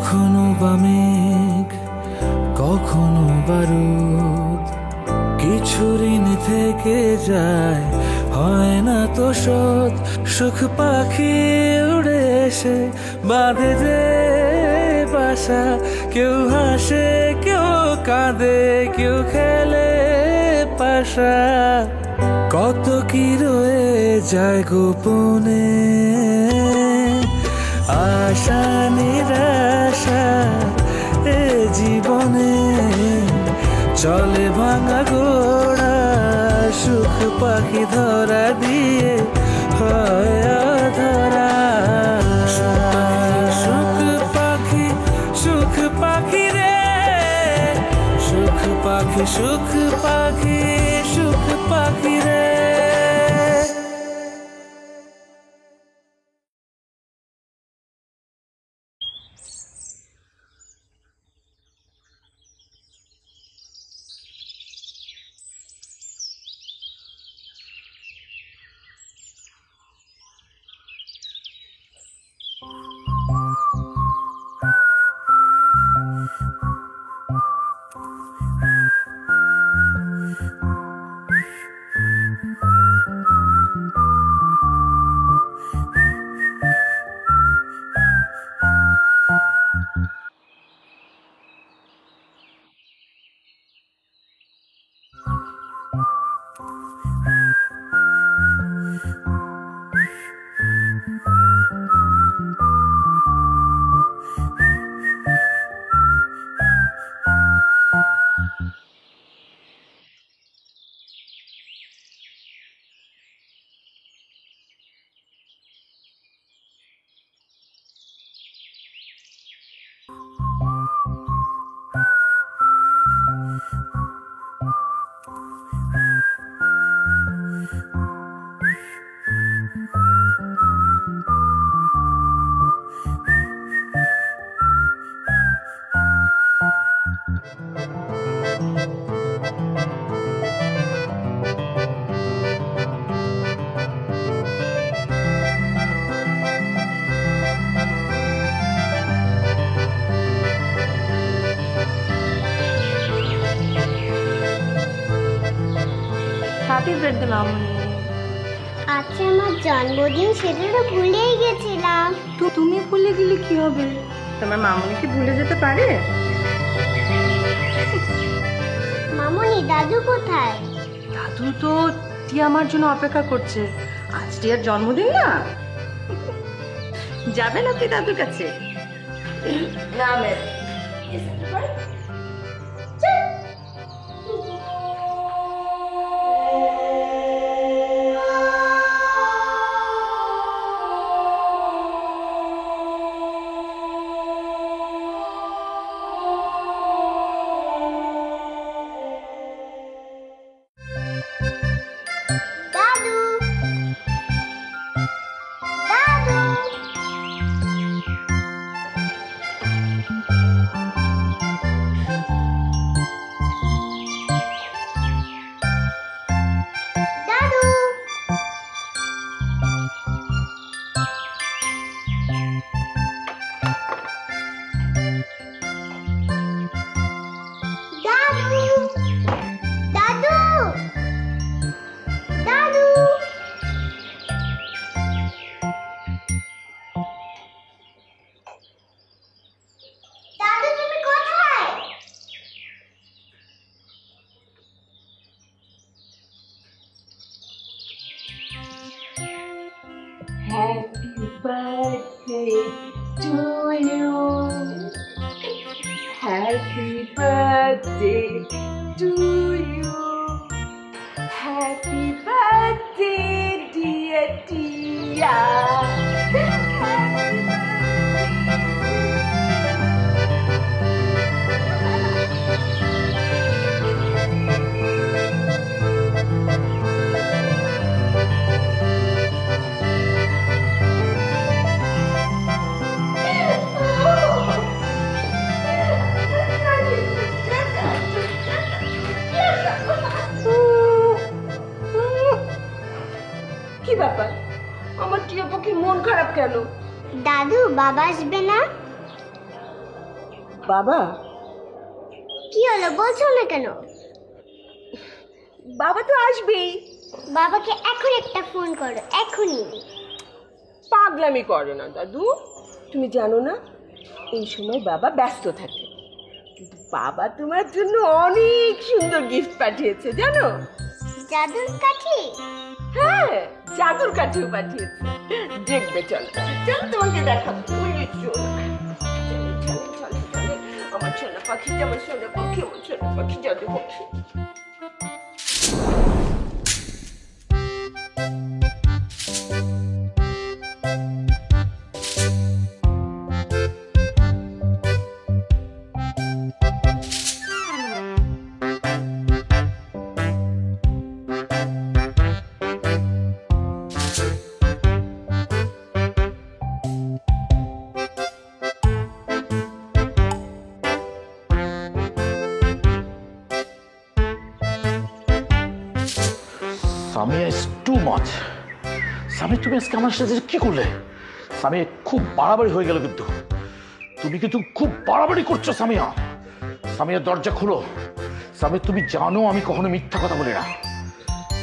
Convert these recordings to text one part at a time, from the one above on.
কখনো বা মেঘ, কখনো বারুদ, কিছু ঋণ থেকে যায়, হয় না তো শোধ। সুখ পাখি উড়ে এসে বাঁধে যে বাসা, কেউ হাসে কেউ কাঁদে কেউ খেলে পাশা। কত কি রয়ে যায় গোপনে, আশা নিরাশা এ জীবনে। চলে ভাঙা ঘোড়া, সুখ পাখি ধরা দিয়ে হয় ধরা। সুখ পাখি সুখ পাখি রে, সুখ পাখি সুখ পাখি সুখ পাখি রে। হ্যাপি বার্থডে মামুনি। আচ্ছা, আমার জন্মদিন, সেটা তো ভুলেই গেছিলাম। তুমি ভুলে গেলে কি হবে? তোমার মামুনি কি ভুলে যেতে পারে? মামুনি, দাদু কোথায়? দাদু তো টিয়া আমার জন্য অপেক্ষা করছে। আজ টিয়ার জন্মদিন না, যাবেন আপনি দাদুর কাছে? না ম্যাম, দাদু, দাদু। দাদু, দাদু, দাদু, দাদু। দাদু, তুমি কোথায়? Happy birthday to you. Happy birthday to you. Happy birthday, dear Tia. Happy কি ব্যাপার, আমার টিয়া পাখির মন খারাপ কেন? দাদু, বাবা আসবে না? বাবা, কি হলো বলছো না কেন? বাবা তো আসবেই। বাবাকে এখন একটা ফোন করো, এখনই। পাগলামি করো না দাদু, তুমি জানো না এই সময় বাবা ব্যস্ত থাকে। কিন্তু বাবা তোমার জন্য অনেক সুন্দর গিফট পাঠিয়েছে জানো। জাদুর কাঠি? হ্যাঁ, জাদুর কাঠিও পাঠিয়েছে। দেখবে চলো চলো তোমাকে দেখাবো। আমার সোনা পাখি, আমার সোনা পাখি, আমার সোনা পাখি, জাদু পাখি। Samia is too much. Sami, তুমি আজকে আমার সাথে কি করলে? সামিয়া খুব বাড়াবাড়ি হয়ে গেল, কিন্তু তুমি কিন্তু খুব বাড়াবাড়ি করছো সামিয়া। সামিয়া দরজা খোলো। সামিয়া, তুমি জানো আমি কখনো মিথ্যা কথা বলি না।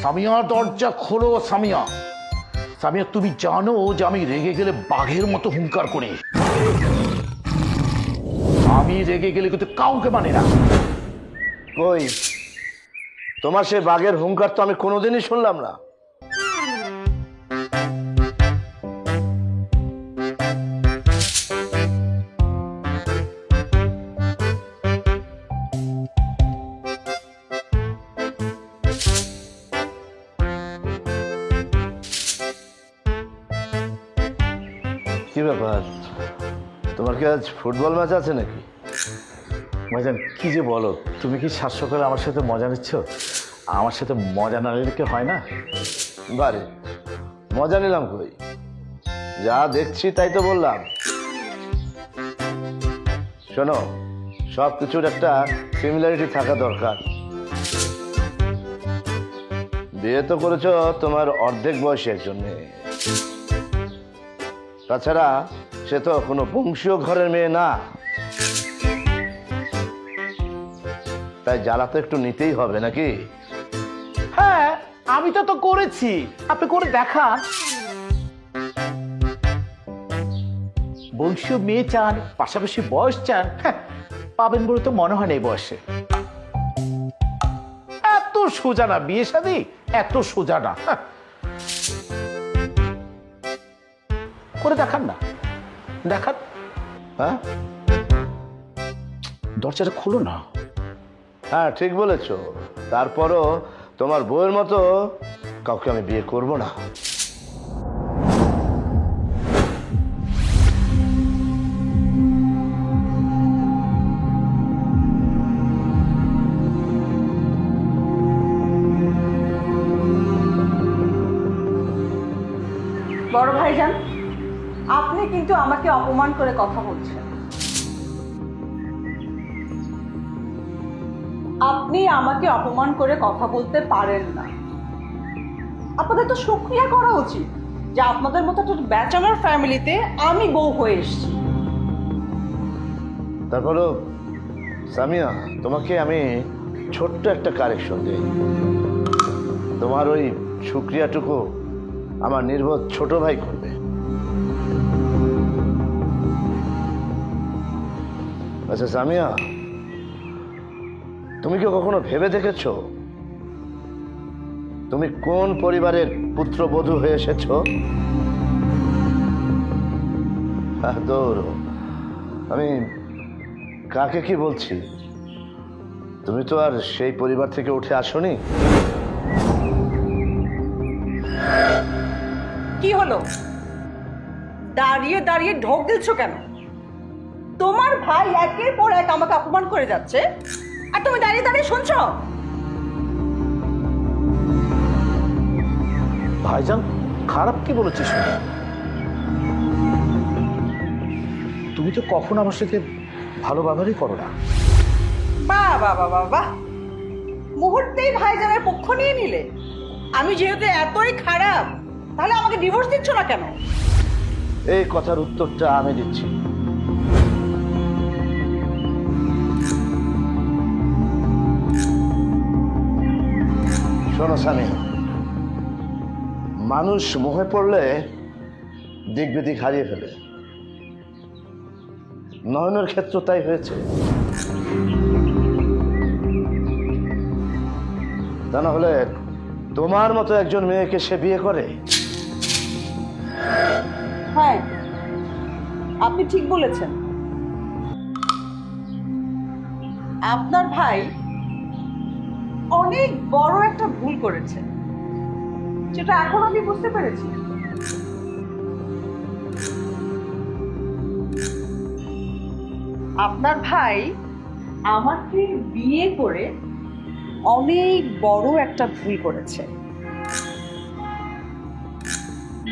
সামিয়া দরজা খোলো। সামিয়া, সামিয়া তুমি জানো যে আমি রেগে গেলে বাঘের মতো হুঙ্কার করি। আমি রেগে গেলে কিন্তু কাউকে মানে না। কই, তোমার সেই বাঘের হুঙ্কার তো আমি কোনোদিনই শুনলাম না। কি ব্যাপার, তোমার কি আজ ফুটবল ম্যাচ আছে নাকি? ভাইজান, কি যে বলো, তুমি কি সাত সকালে আমার সাথে মজা নিচ্ছ? আমার সাথে মজা না নিলে কি হয় না? বারে মজা নিলাম কই, যা দেখছি তাই তো বললাম। শোনো, সব কিছুর একটা সিমিলারিটি থাকা দরকার। বিয়ে তো করেছ তোমার অর্ধেক বয়সী একজন মেয়ে, তাছাড়া সে তো কোনো বংশীয় ঘরের মেয়ে না। তাই জ্বালা তো একটু নিতেই হবে নাকি? হ্যাঁ, আমি তো করেছি, আপনি করে দেখান। বংশীয় মেয়ে চান, পাশাপাশি বয়স চান, হ্যাঁ, পাবেন বলে তো মনে হয় না এই বয়সে। এত সোজা না বিয়ে শাদী, এত সোজা না। করে দেখান না, দেখান। হ্যাঁ দরজাটা খুলো না। হ্যাঁ, ঠিক বলেছ। তারপরও তোমার বউয়ের মতো কাউকে আমি বিয়ে করব না। বড় ভাইজান, আপনি কিন্তু আমাকে অপমান করে কথা বলছেন। আপনি আমাকে অপমান করে কথা বলতে পারেন না। আপনাদের তো শুকরিয়া করা উচিত যে আপনাদের মতো একটা ব্যাচেলর ফ্যামিলিতে আমি বউ হয়ে এসেছি। তারপরও সামিয়া, তোমাকে আমি ছোট্ট একটা কারেকশন দিই। তোমার ওই শুকরিয়াটুকু আমার নির্বোধ ছোট ভাই করবে। আচ্ছা সামিয়া, তুমি কি কখনো ভেবে দেখেছ তুমি কোন পরিবারের পুত্রবধূ হয়ে এসেছ? দৌড়, আমি কাকে কি বলছি? তুমি তো আর সেই পরিবার থেকে উঠে আসোনি। কি হলো, দাঁড়িয়ে দাঁড়িয়ে ঢোক দিচ্ছ কেন? তোমার ভাই একের পর এক আমাকে অপমান করে যাচ্ছে আর তুমি দাঁড়িয়ে দাঁড়িয়ে শুনছো? ভাইজান, খারাপ কি বলেছিস? তুমি তো কখনো আমার সাথে ভালো ব্যবহারই করো না। বাহ বাহ বাহ বাহ বাহ, মুহূর্তেই ভাইজানের পক্ষ নিয়ে নিলে। আমি যেহেতু এতই খারাপ, তাহলে আমাকে ডিভোর্স দিচ্ছ না কেন? এই কথার উত্তরটা আমি দিচ্ছি। শোনো স্বামী, মানুষ মোহে পড়লে দিক বিদিক হারিয়ে ফেলে। নয়নের ক্ষেত্র তাই হয়েছে। তা না হলে তোমার মতো একজন মেয়েকে সে বিয়ে করে? হ্যাঁ, আপনি ঠিক বলেছেন। আপনার ভাই অনেক বড় একটা ভুল করেছে, যেটা এখন আমি বুঝতে পেরেছি। আপনার ভাই আমাকে বিয়ে করে অনেক বড় একটা ভুল করেছে।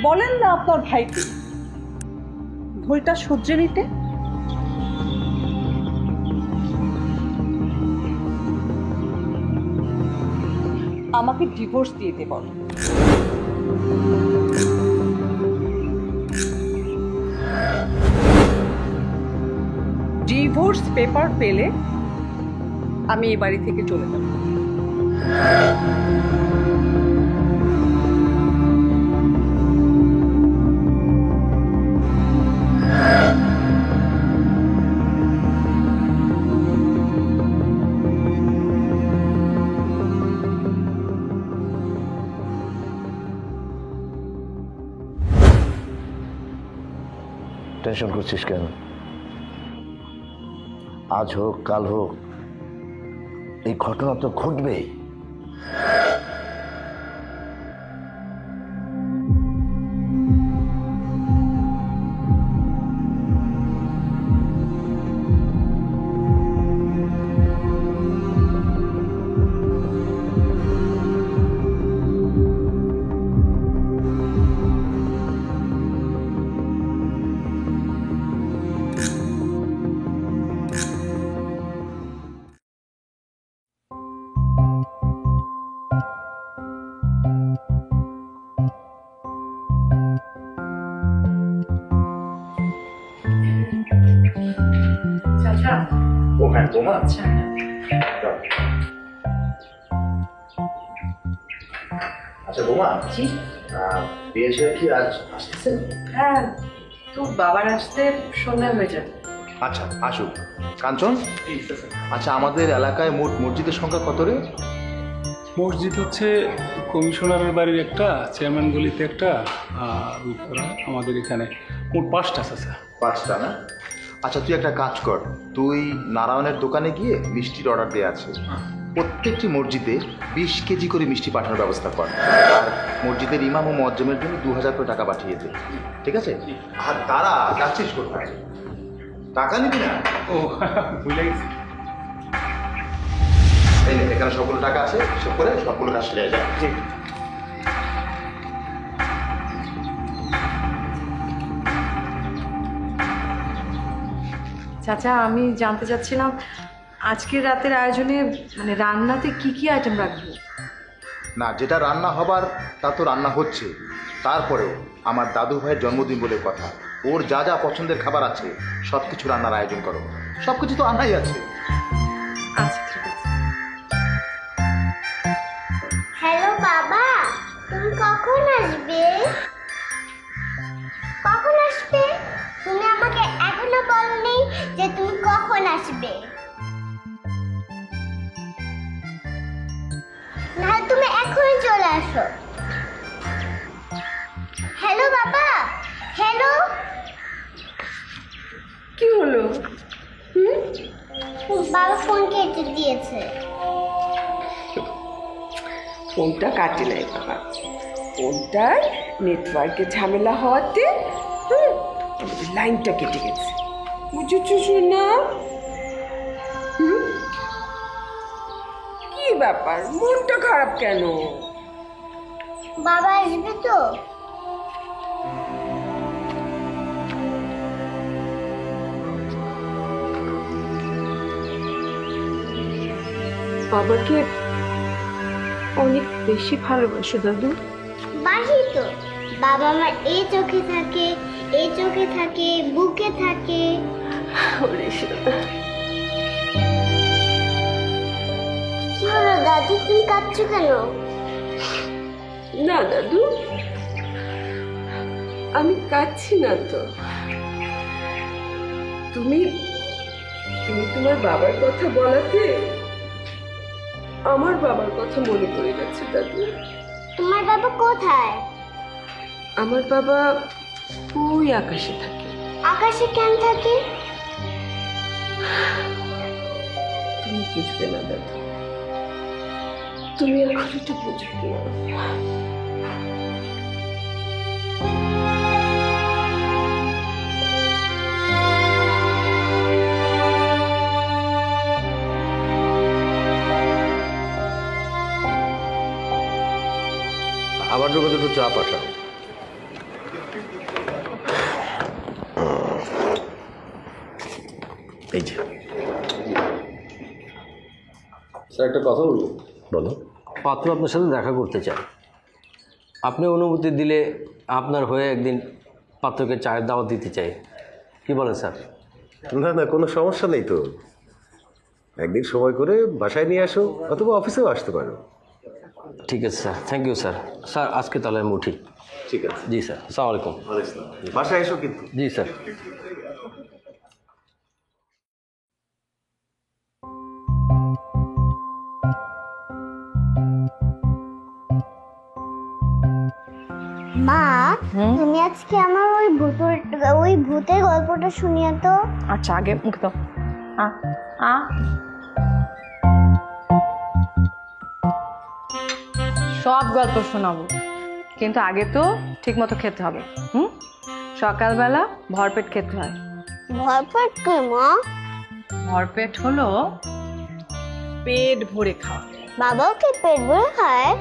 বলেন না আপনার ভাইকে ভুলটা শুধরে নিতে। আমাকে ডিভোর্স দিতে বলেন। ডিভোর্স পেপার পেলে আমি এই বাড়ি থেকে চলে যাব। টেনশন করছিস কেন? আজ হোক কাল হোক এই ঘটনা তো ঘটবেই। ও হ্যাঁ বোমা, আচ্ছা বোমা, বিয়ে ছেলে কি আজ আসতেছে? হ্যাঁ, তো বাবার আসতে সন্ধ্যা হয়ে যাবে। আচ্ছা আসুক। কাঞ্চন, আচ্ছা আমাদের এলাকায় মোট মসজিদের সংখ্যা কত রে? মসজিদ হচ্ছে কমিশনারের বাড়ির একটা, চেয়ারম্যান গলিতে একটা, আর উত্তরা আমাদের এখানে মোট 5টা আছে। 5টা না? আচ্ছা তুই একটা কাজ কর, তুই নারায়ণের দোকানে গিয়ে মিষ্টির অর্ডার দেওয়া আছে, প্রত্যেকটি মসজিদে 20 কেজি করে মিষ্টি পাঠানোর ব্যবস্থা কর। আর মসজিদের ইমাম ও মুয়াজ্জিমের জন্য 2000 করে টাকা পাঠিয়ে দে, ঠিক আছে? আর তারা যাচ্ছিস কোথায়? টাকা নিবি না? ও ভুলে গেছি। এই নে, এখানে সবগুলো টাকা আছে, সব করে সবগুলো কাজ সেরে যায়। ঠিক। চাচা, আমি জানতে চাচ্ছিলাম আজকের রাতের আয়োজনে মানে রান্নাতে কি কি আইটেম রাখবো? না, যেটা রান্না হবার তা তো রান্না হচ্ছে, তারপরেও আমার দাদু ভাইয়ের জন্মদিন বলে কথা, ওর যা যা পছন্দের খাবার আছে সব কিছু রান্নার আয়োজন করো। সব কিছু তো আনাই আছে। আচ্ছা ঠিক আছে। হ্যালো বাবা, তুমি কখন আসবে? কখন আসবে? তুমি আমাকে এখনো বলনি যে তুমি কখন আসবে। না, তুমি এখনই চলে আসো। হ্যালো বাবা, হ্যালো। কি হলো? বাবা ফোন কেটে দিয়েছে। ফোনটা কাটে নাই বাবা, ফোনটার নেটওয়ার্কের ঝামেলা হওয়াতে লাইনটা কেটে গেছে, বুঝেছো শোনা? কি ব্যাপার, মনটা খারাপ কেন? বাবা আসবে তো? বাবাকে অনেক বেশি ভালোবাসো দাদু। বাসি তো। বাবা আমার এই চোখে থাকে, এই চোখে থাকে, বুকে থাকে। কি হলো দাদি, তুমি কাঁদছো কেন? না দাদু, আমি কাঁদছি না তো। তুমি তুমি তোমার বাবার কথা বলাতে আমার বাবার কথা মনে পড়ে গেছে দাদু। তোমার বাবা কোথায়? আমার বাবা ওই আকাশে থাকে। আকাশে কেন থাকে? তুমি বুঝবে না দাদু, তুমি এখন একটু বুঝবে না। আমার জন্য দুটো চা পাঠাও। এই যে স্যার, একটা কথা বলবো। বলো। পাত্র আপনার সাথে দেখা করতে চায়। আপনি অনুমতি দিলে আপনার হয়ে একদিন পাত্রকে চায়ের দাওয়াত দিতে চাই। কি বলেন স্যার? না না, কোনো সমস্যা নেই তো। একদিন সময় করে বাসায় নিয়ে আসো, অথবা অফিসেও আসতে পারো। ঠিক আছে sir, thank you sir. Sir, আজকে তাহলে আমি উঠি। ঠিক আছে। জি স্যার, আসসালামু আলাইকুম। বাসায় এসো কিন্তু। জি স্যার। মা, তুমি আজকে আমার ওই ভূতের গল্পটা শুনিয়ে তো। আচ্ছা, আগে মুখ দাও। সব গল্প শোনাবো, কিন্তু আগে তো ঠিক মতো খেতে হবে। সকালবেলা ভরপেট খেতে হয়। ভরপেট কি মা? ভরপেট হলো পেট ভরে খাওয়া। বাবাও কি পেট ভরে খায়?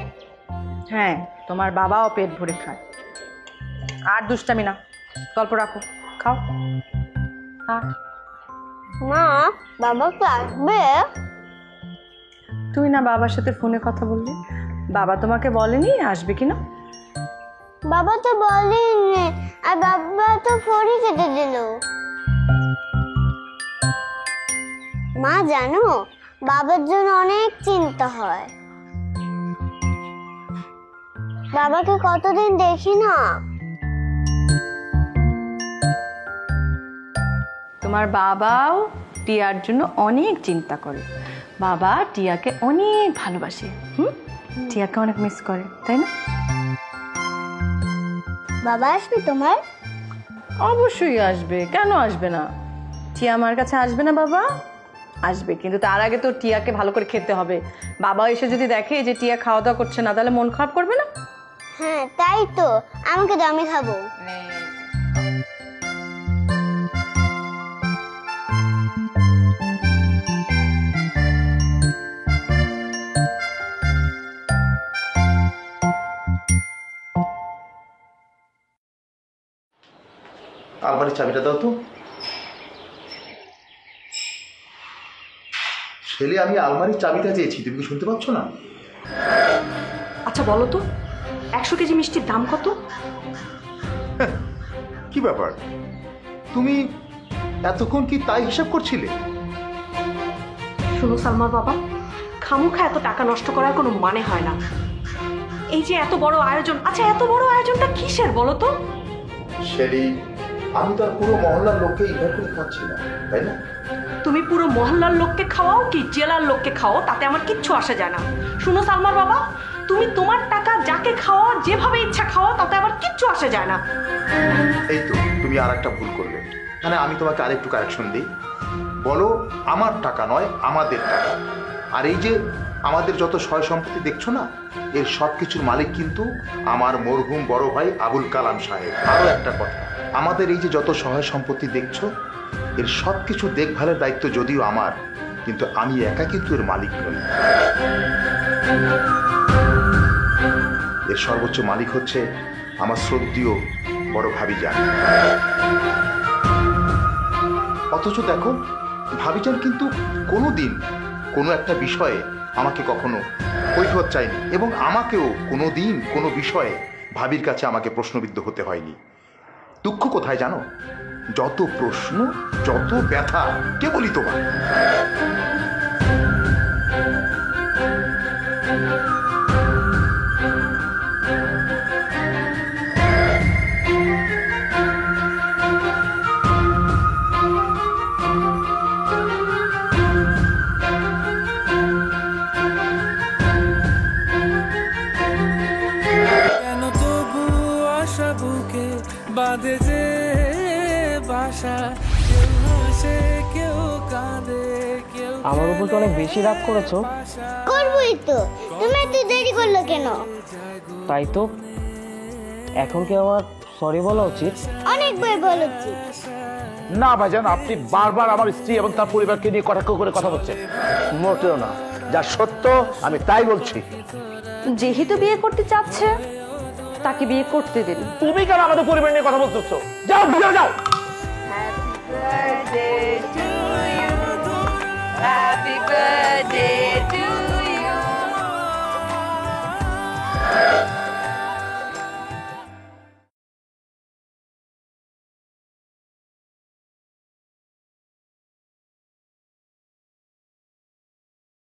হ্যাঁ, তোমার বাবাও পেট ভরে খায়। আর দুষ্টামি না, গল্প রাখো, খাও। মা, বাবা কি আসবে? তুই না বাবার সাথে ফোনে কথা বললি, বাবা তোমাকে বলেনি আসবে কিনা? বাবা তো বলেনি, আর বাবা তো ফড়ি কেটে দিল। মা জানো, বাবার জন্য অনেক চিন্তা হয়। বাবাকে কতদিন দেখি না। তোমার বাবাও টিয়ার জন্য অনেক চিন্তা করে। বাবা টিয়াকে অনেক ভালোবাসে। টিয়াকে অনেক মিস করে, তাই না? বাবা আসবে তোমার? অবশ্যই আসবে, কেন আসবে না? টিয়া আমার কাছে আসবে না? বাবা আসবে, কিন্তু তার আগে তো টিয়াকে ভালো করে খেতে হবে। বাবা এসে যদি দেখে যে টিয়া খাওয়া দাওয়া করছে না, তাহলে মন খারাপ করবে না? হ্যাঁ, তাই তো। আমাকে দাও, আমি খাবো। আলমারির চাবিটা দাও তো। ছেলে, আমি আলমারির চাবিটা চেয়েছি, তুমি কি শুনতে পাচ্ছ না? আচ্ছা বলো তো, 100 কেজি মিষ্টির দাম কত? কি ব্যাপার, তুমি এতক্ষণ কি তাই হিসাব করছিলে? শোনো সালমার বাবা, খামোখা এত টাকা নষ্ট করার কোনো মানে হয় না। এই যে এত বড় আয়োজন, আচ্ছা এত বড় আয়োজনটা কিসের বলো তো? শেরি, আমি তো আর পুরো মহল্লার লোককে ইনভাইট করে খাচ্ছি না, তাই না? তুমি পুরো মহল্লার লোককে খাওয়াও কি জেলার লোককে খাওয়াও, তাতে আমার কিচ্ছু আসে যায় না। শুনো সালমার বাবা, তুমি তোমার টাকা যাকে খাওয়াও, যেভাবে ইচ্ছা খাওয়াও, তাতে আমার কিচ্ছু আসে যায় না। এই তো তুমি আর একটা ভুল করলে। মানে আমি তোমাকে আরেকটু কারেকশন দিই। বলো আমার টাকা নয়, আমাদের টাকা। আর এই যে আমাদের যত সয় সম্পত্তি দেখছো না, এর সব কিছুর মালিক কিন্তু আমার মরহুম বড় ভাই আবুল কালাম সাহেব। আরও একটা কথা, আমাদের এই যে যত সহায় সম্পত্তি দেখছো, এর সব কিছু দেখভালের দায়িত্ব যদিও আমার, কিন্তু আমি একা কিন্তু এর মালিক নই। এর সর্বোচ্চ মালিক হচ্ছে আমার শ্রদ্ধেয় বড় ভাবিজান। অথচ দেখো, ভাবিজান কিন্তু কোনো দিন কোনো একটা বিষয়ে আমাকে কখনো কৈফিয়ত চাইনি, এবং আমাকেও কোনো দিন কোনো বিষয়ে ভাবির কাছে আমাকে প্রশ্নবিদ্ধ হতে হয়নি। দুঃখ কোথায় জানো? যত প্রশ্ন, যত ব্যথা, কে বলি তোমার? বাঁধে যে বাসা, কেউ হাসে কেউ কাঁদে কেউ আমার উপর তো অনেক বেশি রাগ করেছো। করবোই তো, তুমি এত দেরি করলো কেন? তাই তো, এখন কি আমার সরি বলা উচিত? অনেকবার বলা উচিত। না ভাইজান, আপনি বারবার আমার স্ত্রী এবং তার পরিবারকে নিয়ে কটাক্ষ করে কথা বলছেন। মোটেও না, যা সত্য আমি তাই বলছি। যেহেতু বিয়ে করতে চাচ্ছে তাকে বিয়ে করতে দিন। তুমি কেন আমাদের পরিবার নিয়ে কথা বলতেছো? যাও ভিতরে যাও।